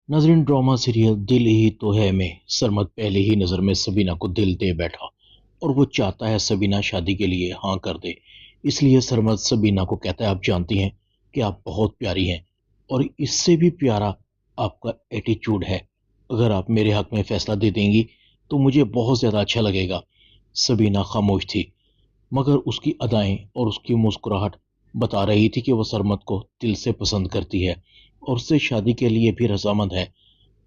नाजरीन, drama serial दिल ही तो है में सरमद पहले ही नज़र में सबीना को दिल दे बैठा और वो चाहता है सबीना शादी के लिए हाँ कर दे। इसलिए सरमद सबीना को कहता है, आप जानती हैं कि आप बहुत प्यारी हैं और इससे भी प्यारा आपका एटीट्यूड है। अगर आप मेरे हक में फैसला दे देंगी तो मुझे बहुत ज़्यादा अच्छा लगेगा। सबीना खामोश थी, मगर उसकी अदाएं और उसकी मुस्कुराहट बता रही थी कि वो सरमद को दिल से पसंद करती है और उससे शादी के लिए भी रजामंद है।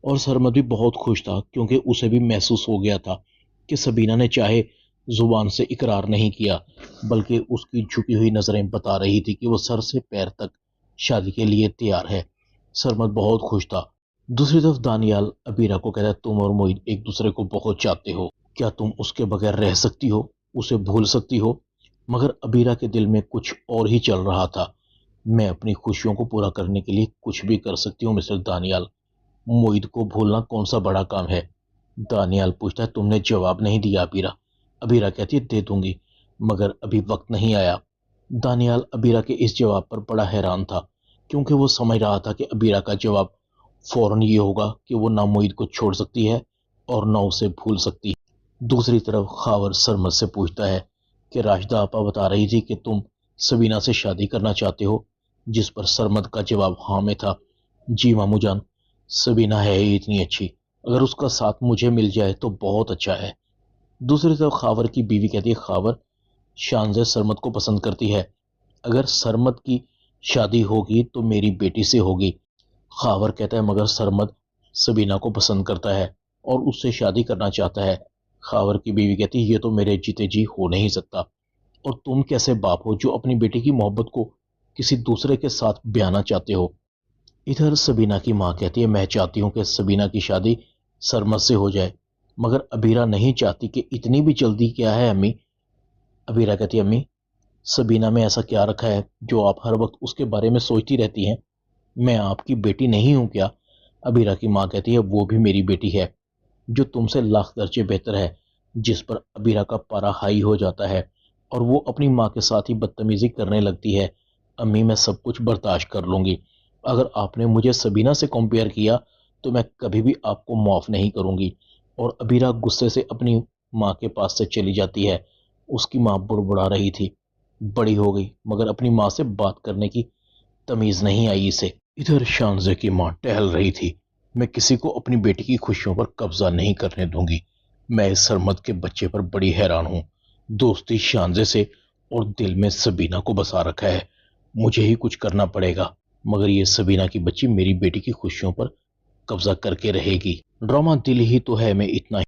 और सरमद भी बहुत खुश था, क्योंकि उसे भी महसूस हो गया था कि सबीना ने चाहे जुबान से इकरार नहीं किया, बल्कि उसकी झुकी हुई नज़रें बता रही थी कि वो सर से पैर तक शादी के लिए तैयार है। सरमद बहुत खुश था। दूसरी तरफ दानियाल अबीरा को कहता है, तुम और मोहित एक दूसरे को बहुत चाहते हो, क्या तुम उसके बगैर रह सकती हो, उसे भूल सकती हो? मगर अबीरा के दिल में कुछ और ही चल रहा था। मैं अपनी खुशियों को पूरा करने के लिए कुछ भी कर सकती हूँ मिस्टर दानियाल, मोहित को भूलना कौन सा बड़ा काम है? दानियाल पूछता है, तुमने जवाब नहीं दिया अबीरा। अबीरा कहती है, दे दूंगी, मगर अभी वक्त नहीं आया। दानियाल अबीरा के इस जवाब पर बड़ा हैरान था, क्योंकि वो समझ रहा था कि अबीरा का जवाब फौरन ये होगा कि वो ना मोहित को छोड़ सकती है और ना उसे भूल सकती है। दूसरी तरफ खावर सरमद से पूछता है कि राशिदा आपा बता रही थी कि तुम सबीना से शादी करना चाहते हो, जिस पर सरमद का जवाब हाँ में था। जी मामू जान, सबीना है ही इतनी अच्छी, अगर उसका साथ मुझे मिल जाए तो बहुत अच्छा है। दूसरी तरफ खावर की बीवी कहती है, खावर शानजे सरमद को पसंद करती है, अगर सरमद की शादी होगी तो मेरी बेटी से होगी। खावर कहता है, मगर सरमद सबीना को पसंद करता है और उससे शादी करना चाहता है। खावर की बीवी कहती है, ये तो मेरे जीते जी हो नहीं सकता, और तुम कैसे बाप हो जो अपनी बेटी की मोहब्बत को किसी दूसरे के साथ बयाना चाहते हो? इधर सबीना की माँ कहती है, मैं चाहती हूँ कि सबीना की शादी सरमद से हो जाए, मगर अबीरा नहीं चाहती। कि इतनी भी जल्दी क्या है अम्मी? अबीरा कहती है, अम्मी, सबीना में ऐसा क्या रखा है जो आप हर वक्त उसके बारे में सोचती रहती हैं? मैं आपकी बेटी नहीं हूं क्या? अबीरा की माँ कहती है, वो भी मेरी बेटी है, जो तुमसे लाख दर्जे बेहतर है। जिस पर अबीरा का पारा हाई हो जाता है और वो अपनी माँ के साथ ही बदतमीजी करने लगती है। अम्मी, मैं सब कुछ बर्दाश्त कर लूंगी, अगर आपने मुझे सबीना से कंपेयर किया तो मैं कभी भी आपको माफ़ नहीं करूंगी। और अबीरा गुस्से से अपनी माँ के पास से चली जाती है। उसकी माँ बुड़बुड़ा रही थी, बड़ी हो गई मगर अपनी माँ से बात करने की तमीज नहीं आई इसे। इधर शानजे की माँ टहल रही थी। मैं किसी को अपनी बेटी की खुशियों पर कब्जा नहीं करने दूंगी। मैं इस सरमद के बच्चे पर बड़ी हैरान हूँ। दोस्ती शानजे से और दिल में सबीना को बसा रखा है। मुझे ही कुछ करना पड़ेगा, मगर ये सबीना की बच्ची मेरी बेटी की खुशियों पर कब्जा करके रहेगी। ड्रामा दिल ही तो है में इतना ही।